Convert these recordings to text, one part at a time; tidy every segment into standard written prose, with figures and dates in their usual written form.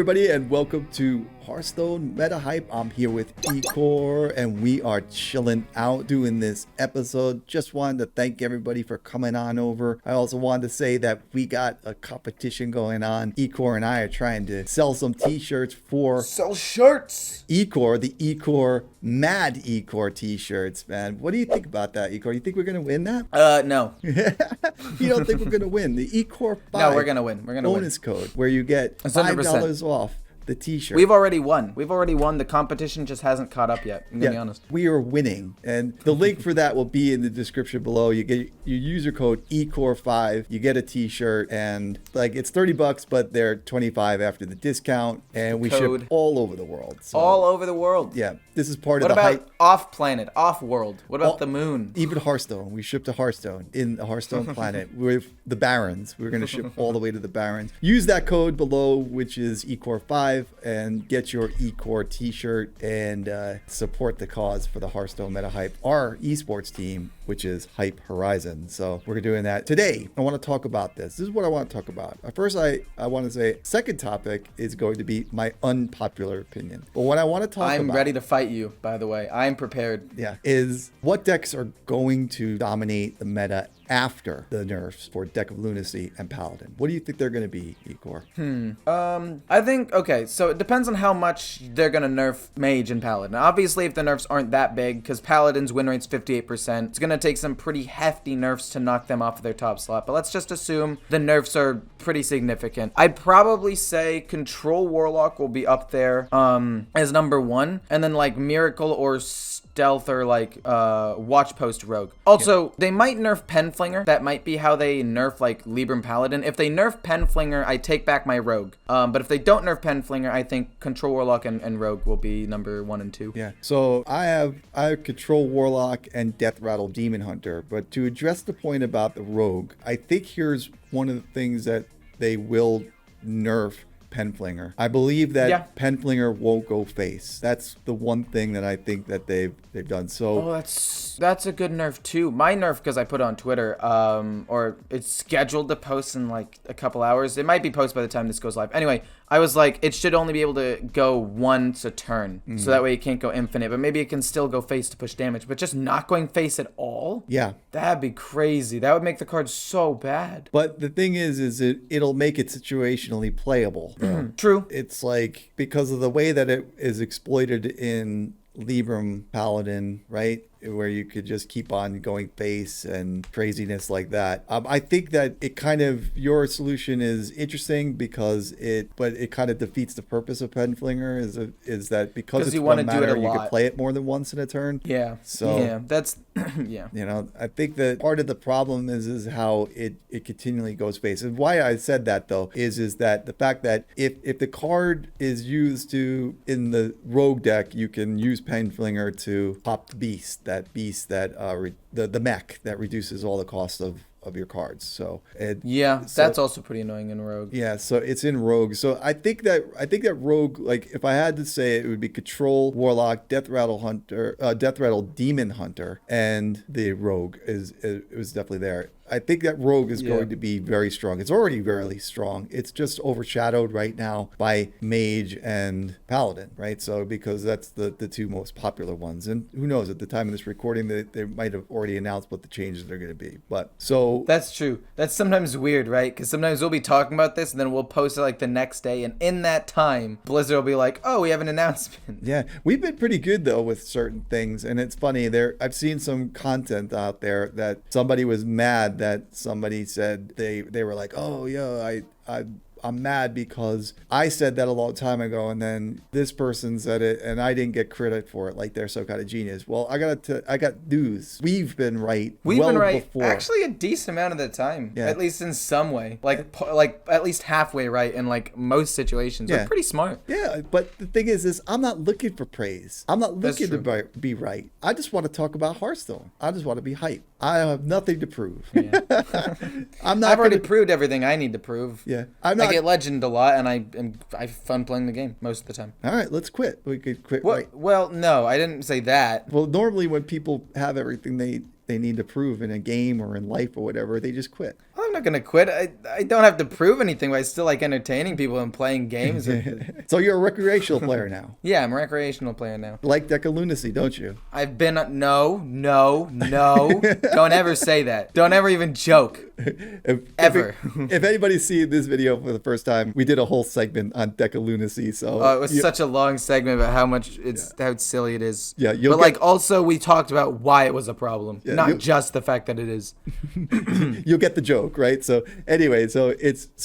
everybody, and welcome to Hearthstone Meta Hype. I'm here with Ecor, and we are chilling out doing this episode. Just wanted to thank everybody for coming on over. I also wanted to say that we got a competition going on. Ecor and I are trying to sell some t-shirts for... Sell shirts! Ecor, the Ecor, Mad Ecor t-shirts, man. What do you think about that, Ecor? You think we're going to win that? No. You don't think we're going to win? The Ecor 5 No, we're going to win. We're going to win. Bonus code where you get 100%. $5 off the t-shirt. We've already won. The competition just hasn't caught up yet. I'm going to be honest. We are winning. And the link for that will be in the description below. You get your user code ECOR5. You get a t-shirt, and like it's $30, but they're $25 after the discount. And we ship all over the world. So, all over the world. Yeah. This is part of the hype. What about off-planet, off-world? What about the moon? Even Hearthstone. We ship to Hearthstone in the Hearthstone planet with the Barrens. We're going to ship all the way to the Barrens. Use that code below, which is ECOR5, and get your Ecor t-shirt and support the cause for the Hearthstone Meta Hype, our esports team, which is Hype Horizon. So we're doing that today. I want to talk about this. This is what I want to talk about. First, I want to say second topic is going to be my unpopular opinion. But what I want to talk about... I'm ready to fight you, by the way. I'm prepared. Yeah. Is what decks are going to dominate the meta after the nerfs for Deck of Lunacy and Paladin? What do you think they're going to be, Ecor? I think, okay, so it depends on how much they're going to nerf Mage and Paladin. Obviously, if the nerfs aren't that big, because Paladin's win rate's 58%, it's going to take some pretty hefty nerfs to knock them off of their top slot. But let's just assume the nerfs are pretty significant. I'd probably say Control Warlock will be up there as number one, and then like Miracle or Stealth or like Watch Post Rogue. Also, they might nerf Penflinger. That might be how they nerf like Libram Paladin. If they nerf Penflinger, I take back my Rogue. But if they don't nerf Penflinger, I think Control Warlock and Rogue will be number 1 and 2. Yeah. So I have Control Warlock and Deathrattle Demon Hunter. But to address the point about the Rogue, I think here's one of the things that they will nerf Penflinger. I believe that Penflinger won't go face. That's the one thing that I think that they've done. So that's a good nerf too. My nerf, because I put it on Twitter, or it's scheduled to post in like a couple hours. It might be posted by the time this goes live. Anyway, I was like, it should only be able to go once a turn, so that way it can't go infinite. But maybe it can still go face to push damage. But just not going face at all? Yeah, that'd be crazy. That would make the card so bad. But the thing is it'll make it situationally playable. True. It's like, because of the way that it is exploited in Libram Paladin, right? Where you could just keep on going face and craziness like that. I think that it kind of, your solution is interesting because it kind of defeats the purpose of Penflinger is that because it's you one want to do it mana, a you lot. could play it more than once in a turn. Yeah. So yeah, that's yeah. You know, I think that part of the problem is how it continually goes face. And why I said that though is that the fact that if the card is used to in the Rogue deck, you can use Penflinger to pop the beast that the mech that reduces all the cost of your cards. So that's also pretty annoying in Rogue. Yeah, so it's in Rogue. So I think that Rogue, like if I had to say it would be Control Warlock, Deathrattle Demon Hunter, and the Rogue it was definitely there. I think that Rogue is going to be very strong. It's already very strong. It's just overshadowed right now by Mage and Paladin, right? So because that's the two most popular ones. And who knows, at the time of this recording, they might have already announced what the changes are going to be. But so... That's true. That's sometimes weird, right? Because sometimes we'll be talking about this and then we'll post it like the next day. And in that time, Blizzard will be like, oh, we have an announcement. Yeah. We've been pretty good, though, with certain things. And it's funny. I've seen some content out there that somebody was mad that somebody said they were like, oh yeah, I'm mad because I said that a long time ago, and then this person said it, and I didn't get credit for it. Like they're some kind of genius. Well, I got news. We've been right. Before. Actually, a decent amount of the time. Yeah. At least in some way. Like at least halfway right in like most situations. We're pretty smart. Yeah, but the thing is I'm not looking for praise. I'm not looking to be right. I just want to talk about Hearthstone. I just want to be hype. I have nothing to prove. Yeah. I've already proved everything I need to prove. Yeah, I get legend a lot, and I have fun playing the game most of the time. All right, let's quit. We could quit. Well, no, I didn't say that. Well, normally when people have everything they need to prove in a game or in life or whatever, they just quit. Well, I'm not gonna quit. I don't have to prove anything, but I still like entertaining people and playing games. So you're a recreational player now. Yeah, I'm a recreational player now. Like Deck of Lunacy, don't you? I've been no. Don't ever say that. Don't ever even joke. Ever. If anybody's seeing this video for the first time, we did a whole segment on Deck of Lunacy. So it was such a long segment about how much how silly it is. Yeah, but like also we talked about why it was a problem, not just the fact that it is. You'll get the joke, right? So anyway, so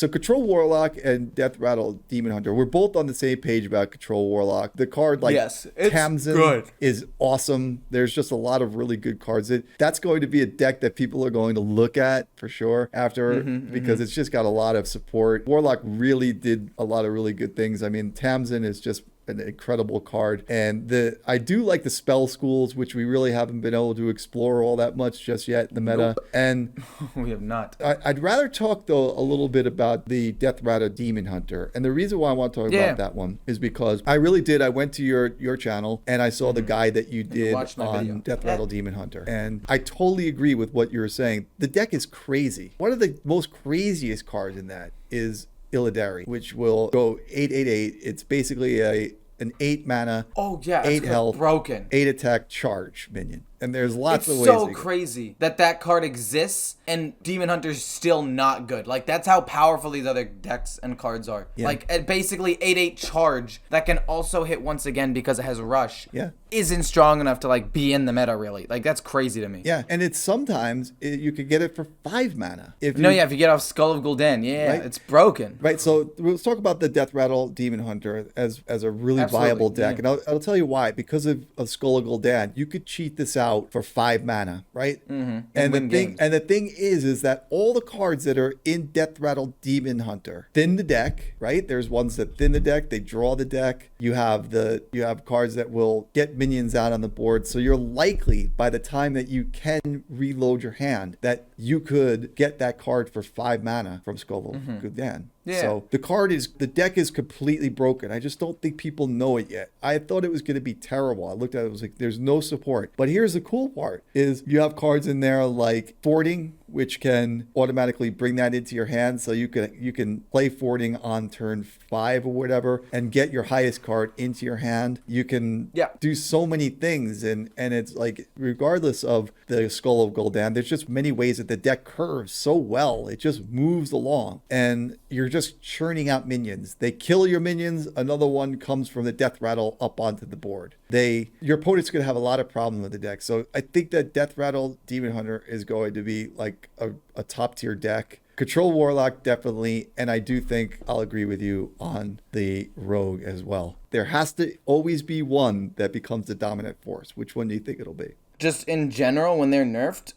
Control Warlock and Deathrattle Demon Hunter. We're both on the same page about Control Warlock. The card, like Tamsin, is awesome. There's just a lot of really good cards. That's going to be a deck that people are going to look at for sure after because it's just got a lot of support. Warlock really did a lot of really good things. I mean, Tamsin is just an incredible card, and I do like the spell schools, which we really haven't been able to explore all that much just yet in the meta. Nope. And we have not. I'd rather talk though a little bit about the Deathrattle Demon Hunter, and the reason why I want to talk about that one is because I went to your channel and I saw the guide that you did on Deathrattle Demon Hunter, and I totally agree with what you were saying. The deck is crazy. One of the most craziest cards in that is Illidari, which will go 8/8/8. It's basically an 8 mana, 8 health, broken, 8 attack charge minion. And there's lots of ways. It's so crazy that card exists and Demon Hunter's still not good. Like, that's how powerful these other decks and cards are. Yeah. Like, basically 8/8 charge that can also hit once again because it has rush. Yeah. Isn't strong enough to like be in the meta really. Like, that's crazy to me. Yeah, and it's sometimes you could get it for 5 mana. If you get off Skull of Gul'dan, right? It's broken. Right. So let's talk about the Deathrattle Demon Hunter as a really viable deck, and I'll tell you why. Because of Skull of Gul'dan, you could cheat this out for 5 mana, right? And the thing is that all the cards that are in Deathrattle Demon Hunter thin the deck, right? There's ones that thin the deck, they draw the deck. You have cards that will get minions out on the board, so you're likely by the time that you can reload your hand that you could get that card for 5 mana from Skull of Gul'dan. Yeah. So the deck is completely broken. I just don't think people know it yet. I thought it was going to be terrible. I looked at it, was like, there's no support. But here's the cool part is you have cards in there like Fording, which can automatically bring that into your hand. So you can play Fording on turn 5 or whatever and get your highest card into your hand. You can do so many things. And it's like, regardless of the Skull of Gul'dan, there's just many ways that the deck curves so well. It just moves along and you're just churning out minions. They kill your minions. Another one comes from the Deathrattle up onto the board. Your opponent's going to have a lot of problems with the deck. So I think that Deathrattle Demon Hunter is going to be like a top tier deck. Control Warlock, definitely. And I do think I'll agree with you on the Rogue as well. There has to always be one that becomes the dominant force. Which one do you think it'll be? Just in general, when they're nerfed,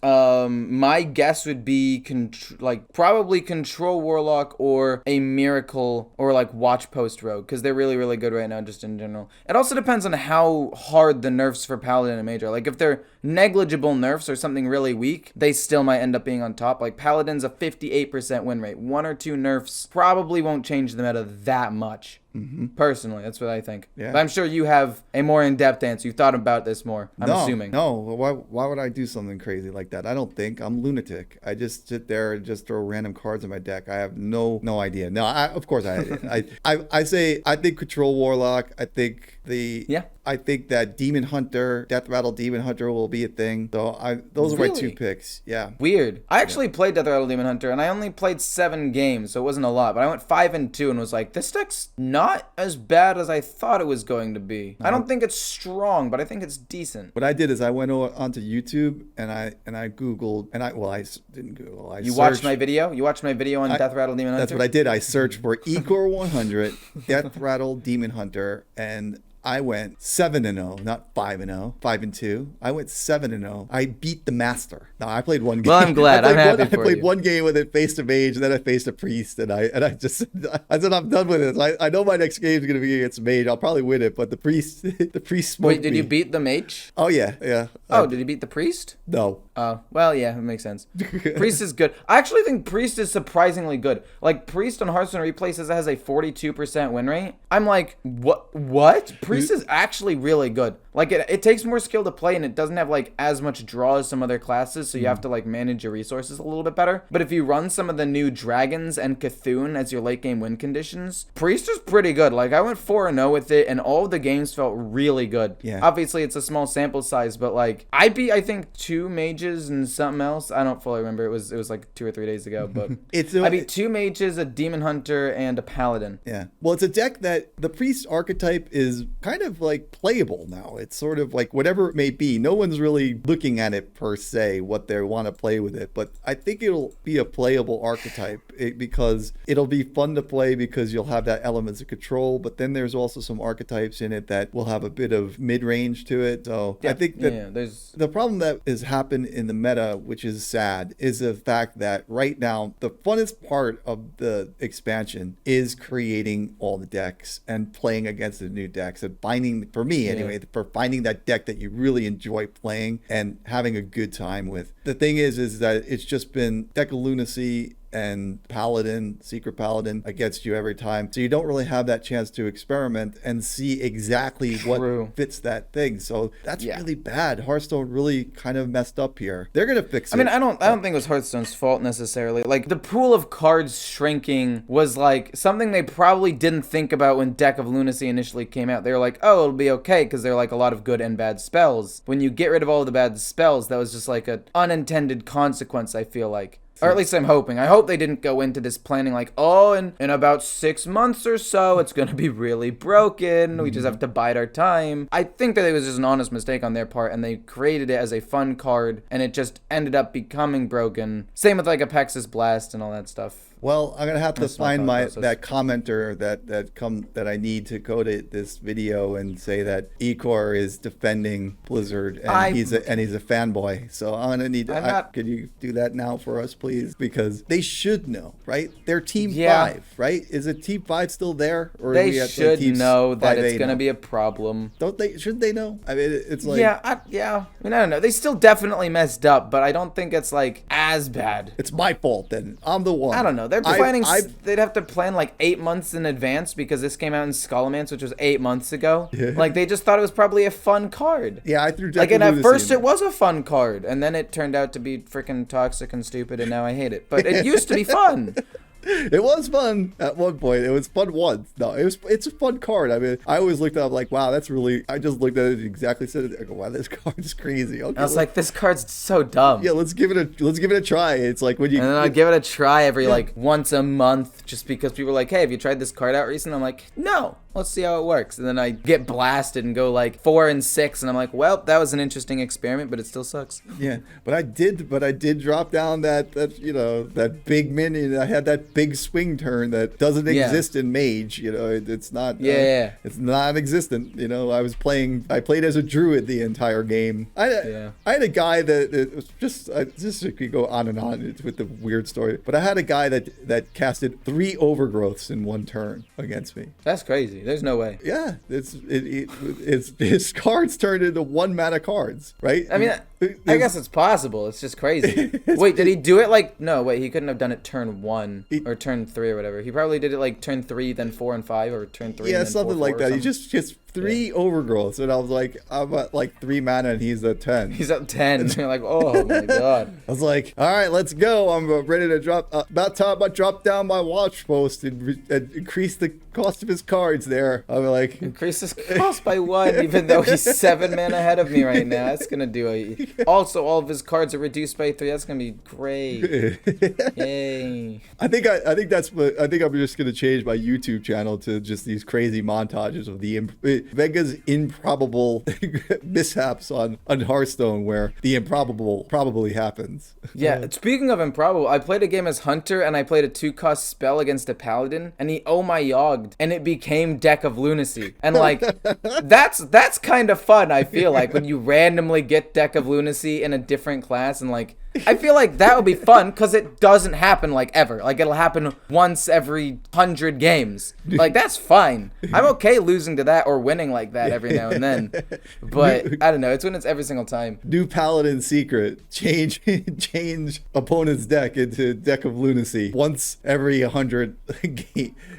my guess would be probably Control Warlock or a Miracle or like Watch Post Rogue, because they're really, really good right now just in general. It also depends on how hard the nerfs for Paladin and Mage are. Like, if they're negligible nerfs or something really weak, they still might end up being on top. Like, Paladin's a 58% win rate. 1 or 2 nerfs probably won't change the meta that much. Personally, that's what I think. Yeah. But I'm sure you have a more in-depth answer. You've thought about this more, I'm assuming. No, why would I do something crazy like that? I don't think. I'm lunatic. I just sit there and just throw random cards in my deck. I have no idea. No, of course I say I think Control Warlock. I think I think that Demon Hunter, Deathrattle Demon Hunter will be a thing. So those are my 2 picks. Yeah. Weird. I actually played Deathrattle Demon Hunter, and I only played 7 games, so it wasn't a lot. But I went 5-2 and was like, this deck's not as bad as I thought it was going to be. I don't think it's strong, but I think it's decent. What I did is I went onto YouTube and I Googled, and I didn't Google. I searched. Watched my video? You watched my video on Deathrattle Demon Hunter? That's what I did. I searched for Ecor 100 Deathrattle Demon Hunter, and I went 7-0, not 5-0, 5-2. I went 7-0. I beat the master. No, I played one game. Well, I'm glad. I'm happy for you. I played one game with it, faced a mage, and then I faced a priest, and I said I'm done with it. I know my next game is going to be against mage. I'll probably win it, but the priest smoked me. Wait, did you beat the mage? Oh yeah. Oh, did you beat the priest? No. Oh, well, yeah, it makes sense. Priest is good. I actually think Priest is surprisingly good. Like, Priest on Hearthstone Replay says it has a 42% win rate. I'm like, what? Priest is actually really good. Like, it takes more skill to play, and it doesn't have, like, as much draw as some other classes, so you have to, like, manage your resources a little bit better. But if you run some of the new Dragons and Cthulhu as your late game win conditions, Priest is pretty good. Like, I went 4-0 with it, and all of the games felt really good. Yeah. Obviously, it's a small sample size, but, like, I beat, I think, 2 mages and something else. I don't fully remember. It was like 2 or 3 days ago, but I beat 2 mages, a Demon Hunter, and a Paladin. Yeah. Well, it's a deck that the Priest archetype is kind of like playable now. It's sort of like whatever it may be. No one's really looking at it per se, what they want to play with it. But I think it'll be a playable archetype because it'll be fun to play because you'll have that elements of control. But then there's also some archetypes in it that will have a bit of mid-range to it. So I think that the problem that has happened in the meta, which is sad, is the fact that right now the funnest part of the expansion is creating all the decks and playing against the new decks and finding, for me anyway, for finding that deck that you really enjoy playing and having a good time with. The thing is that it's just been Deck of Lunacy and Paladin, Secret Paladin against you every time. So you don't really have that chance to experiment and see exactly what fits that thing. So that's really bad. Hearthstone really kind of messed up here. They're going to fix it. I mean, I don't think it was Hearthstone's fault necessarily. Like, the pool of cards shrinking was like something they probably didn't think about when Deck of Lunacy initially came out. They were like, oh, it'll be okay because there are like a lot of good and bad spells. When you get rid of all the bad spells, that was just like an unintended consequence, I feel like. Or at least I'm hoping. I hope they didn't go into this planning like, oh, in about 6 months or so, it's going to be really broken. We just have to bide our time. I think that it was just an honest mistake on their part, and they created it as a fun card, and it just ended up becoming broken. Same with like Apexis Blast and all that stuff. Well, I'm gonna have to find that commenter that I need to go to this video and say that Ecor is defending Blizzard and he's a fanboy. So I'm gonna need to. Could you do that now for us, please? Because they should know, right? They're Team 5, right? Is it Team 5 still there? Or they should know that it's gonna be a problem. Don't they? Should they know? I mean, it's like I mean, I don't know. They still definitely messed up, but I don't think it's like as bad. It's my fault then. I'm the one. I don't know. They're planning. They'd have to plan like 8 months in advance because this came out in Skullomance, which was 8 months ago. Yeah. Like they just thought it was probably a fun card. Yeah, I threw. Like, and at first it was a fun card, and then it turned out to be freaking toxic and stupid, and now I hate it. But it used to be fun. It was fun at one point. It was fun once. No, it's a fun card. I mean, I always looked up like, wow, that's really. I just looked at it and exactly said it. I go, wow, this card is crazy. Okay, I was like, this card's so dumb. Yeah, let's give it a try. It's like when you. And then I'd give it a try every like once a month, just because people were like, hey, have you tried this card out recently? I'm like, no. Let's see how it works. And then I get blasted and go like 4 and 6, and I'm like, well, that was an interesting experiment, but it still sucks. Yeah, but I did drop down that big minion. I had that big swing turn that doesn't exist in Mage. You know, it's not. It's non-existent. You know, I played as a druid the entire game. I had a guy that it was just we could go on and on with the weird story, but I had a guy that casted 3 overgrowths in 1 turn against me. That's crazy. There's no way. Yeah, it's his cards turned into 1 mana cards, right? I mean, I guess it's possible. It's just crazy. Wait, did he do it like? No, wait, he couldn't have done it turn 1 or turn 3 or whatever. He probably did it like turn 3, then 4 and 5, or turn 3. Yeah, and then something 4, like that. He just 3 overgrowths, and I was like, I'm at like 3 mana, and he's at 10. He's at 10. And you're like, oh my god. I was like, all right, let's go. I'm ready to drop. About time I drop down my watch post and increase the cost of his cards. There, I'm like, increase his cost by 1, even though he's 7 mana ahead of me right now. That's gonna do also, all of his cards are reduced by 3. That's gonna be great. Yay! I think I'm just gonna change my YouTube channel to just these crazy montages of the Venga's improbable mishaps on Hearthstone, where the improbable probably happens. Yeah. Speaking of improbable, I played a game as Hunter, and I played a 2-cost spell against a Paladin, and he yogged, and it became Deck of Lunacy. And like, that's kind of fun. I feel like when you randomly get Deck of Lunacy in a different class, and like I feel like that would be fun because it doesn't happen like ever. Like it'll happen once every 100 games. Like that's fine. I'm okay losing to that or winning like that every now and then. But I don't know. It's when it's every single time. New Paladin secret: change opponent's deck into Deck of Lunacy once every 100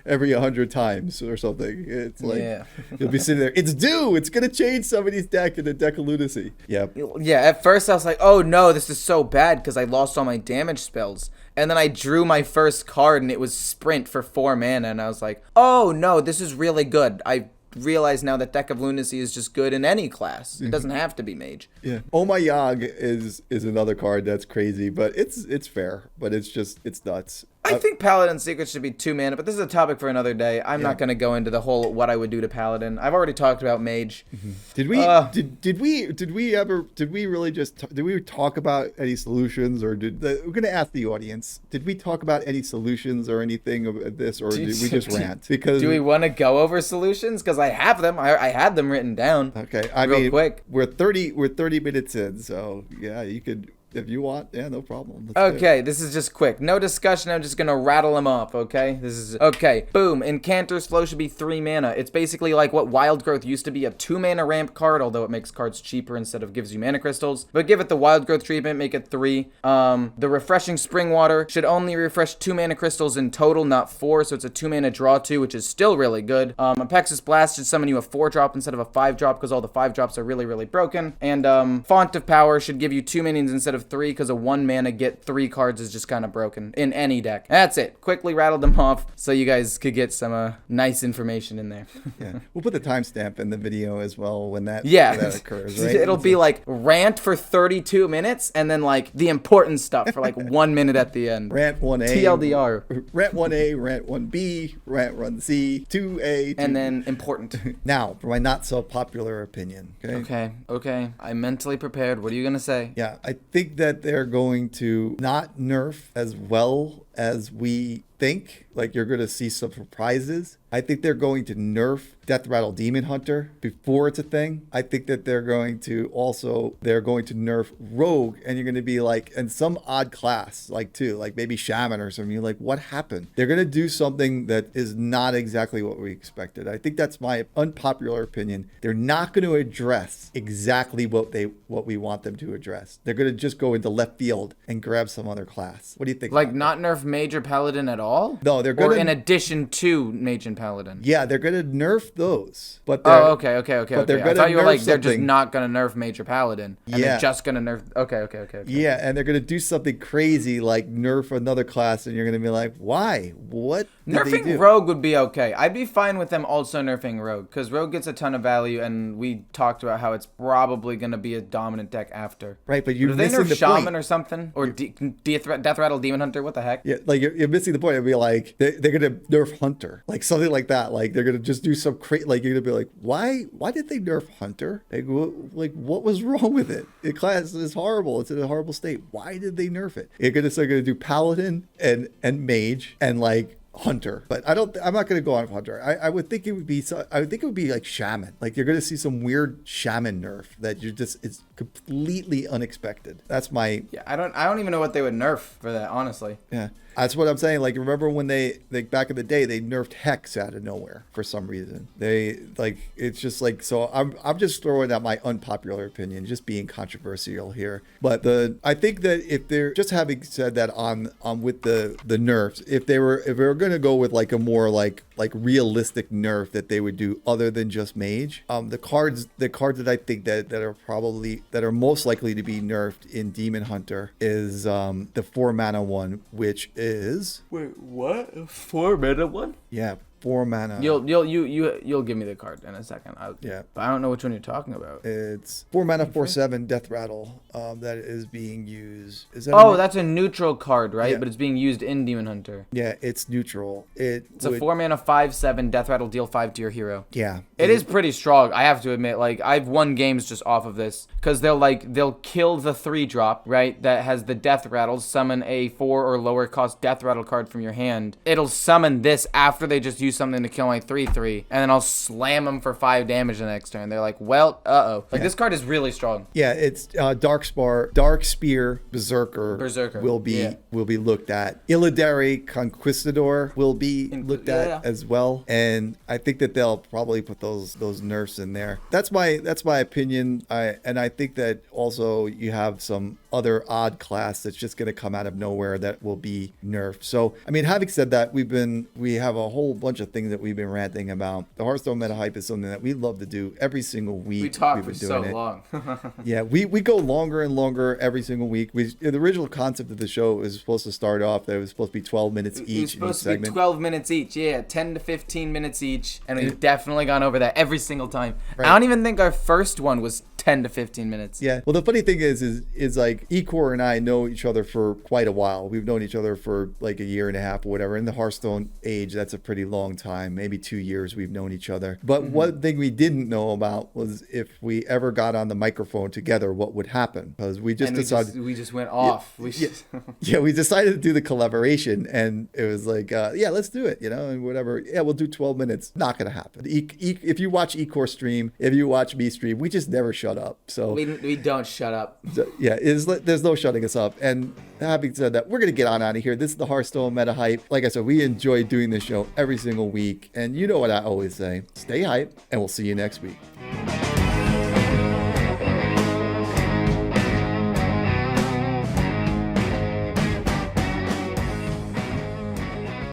every 100 times or something. It's like you'll be sitting there. It's due. It's gonna change somebody's deck into Deck of Lunacy. Yep. Yeah. At first I was like, oh no, this is so bad because I lost all my damage spells. And then I drew my first card and it was Sprint for 4 mana. And I was like, oh no, this is really good. I realize now that Deck of Lunacy is just good in any class. It doesn't have to be mage. Yeah. Oh My Yogg is another card that's crazy, but it's fair, but it's nuts. I think Paladin Secret should be 2 mana, but this is a topic for another day. I'm not going to go into the whole what I would do to Paladin. I've already talked about mage. Did we talk about any solutions, or we're going to ask the audience, did we talk about any solutions or anything of this, or did we just rant? Because do we want to go over solutions? Because I have them. I had them written down. Okay. Real quick. We're 30 minutes in, so yeah, you could. If you want, yeah, no problem. Okay, this is just quick. No discussion, I'm just gonna rattle them off, okay? Okay, boom. Incanter's Flow should be 3 mana. It's basically like what Wild Growth used to be, a 2 mana ramp card, although it makes cards cheaper instead of gives you mana crystals. But give it the Wild Growth treatment, make it 3. The Refreshing Spring Water should only refresh 2 mana crystals in total, not 4, so it's a 2 mana draw 2, which is still really good. Apexis Blast should summon you a 4-drop instead of a 5-drop, because all the 5-drops are really, really broken. And Font of Power should give you 2 minions instead of 3, because a 1 mana get 3 cards is just kind of broken in any deck. That's it. Quickly rattled them off so you guys could get some nice information in there. Yeah, we'll put the timestamp in the video as well when that occurs. Right? It'll be like rant for 32 minutes and then like the important stuff for like 1 minute at the end. Rant 1A, TLDR. Rant 1A, Rant 1B, Rant 1C, 2A, and then important. Now for my not so popular opinion. Okay. I'm mentally prepared. What are you gonna say? Yeah, I think that they're going to not nerf as well as we think. Like, you're going to see some surprises. I think they're going to nerf Deathrattle Demon Hunter before it's a thing. I think that they're going to nerf Rogue, and you're going to be like, in some odd class, like too, like maybe Shaman or something. You're like, what happened? They're going to do something that is not exactly what we expected. I think that's my unpopular opinion. They're not going to address exactly what we want them to address. They're going to just go into left field and grab some other class. What do you think? Like not nerf Mage or Paladin at all? No, they're going to... Or in addition to Mage and Paladin? Yeah, they're going to nerf those. But okay. But they're I thought you were like, they're just something. not going to nerf Mage or Paladin. And they're just going to nerf... Okay. Yeah, and they're going to do something crazy like nerf another class, and you're going to be like, why? What did they do? Nerfing Rogue would be okay. I'd be fine with them also nerfing Rogue, because Rogue gets a ton of value, and we talked about how it's probably going to be a dominant deck after. Right, but you're missing the Shaman point. Or something? Or Deathrattle Demon Hunter? What the heck? Yeah, like you're missing the point. It'd be like they're gonna nerf Hunter, like something like that. Like they're gonna just do some crazy. Like you're gonna be like, why did they nerf Hunter? Like what was wrong with it? The class is horrible. It's in a horrible state. Why did they nerf it? They're gonna do Paladin and Mage and like Hunter, but I'm not going to go on Hunter. I would think it would be like Shaman. Like you're going to see some weird Shaman nerf that it's completely unexpected. That's my... Yeah, I don't even know what they would nerf for that, honestly. Yeah. That's what I'm saying. Like, remember when they back in the day, they nerfed Hex out of nowhere for some reason. It's just like, so I'm just throwing out my unpopular opinion, just being controversial here. But I think that if they're just having said that on with the nerfs, if they were going to go with like a more like realistic nerf that they would do other than just Mage, the cards that I think that are most likely to be nerfed in Demon Hunter is the 4 mana one, which is... Wait, what? A 4 mana one? Yeah, 4 mana. You'll give me the card in a second. Yeah, but I don't know which one you're talking about. It's 4 mana 4/7 Deathrattle that is being used. Is that? That's a neutral card, right? Yeah. But it's being used in Demon Hunter. Yeah, it's neutral. It's a 4 mana 5/7 Deathrattle, deal 5 to your hero. Yeah, it is pretty strong. I have to admit, like I've won games just off of this because they'll kill the 3-drop, right? That has the Deathrattle, summon a 4 or lower cost Deathrattle card from your hand. It'll summon this after they just use do something to kill my 3/3, and then I'll slam them for 5 damage the next turn. They're like, well, like this card is really strong. Yeah, it's Dark Spear, Berserker will be looked at. Illidary Conquistador will be looked at as well, and I think that they'll probably put those nerfs in there. That's my opinion. I think that also you have some other odd class that's just going to come out of nowhere that will be nerfed. So, I mean, having said that, we have a whole bunch of things that we've been ranting about. The Hearthstone meta hype is something that we love to do every single week. We talk for so long. Yeah, we go longer and longer every single week. The original concept of the show was supposed to start off that it was supposed to be 12 minutes each. It was supposed to be 12 minutes each. Yeah, 10 to 15 minutes each, and we've definitely gone over that every single time. Right. I don't even think our first one was 10 to 15 minutes. Yeah. Well, the funny thing is like Ecor and I know each other for quite a while. We've known each other for like a year and a half or whatever. In the Hearthstone age, that's a pretty long time. Maybe 2 years we've known each other. But one thing we didn't know about was if we ever got on the microphone together, what would happen? Because we decided we just went off. Yeah, we decided to do the collaboration, and it was like, yeah, let's do it, and whatever. Yeah, we'll do 12 minutes. Not gonna happen. If you watch Ecor stream, if you watch me stream, we just never shut up. So we don't shut up. So, yeah, there's no shutting us up. And having said that, we're gonna get on out of here. This is the Hearthstone Meta Hype. Like I said, we enjoy doing this show every single week, and you know what I always say: stay hype, and we'll see you next week.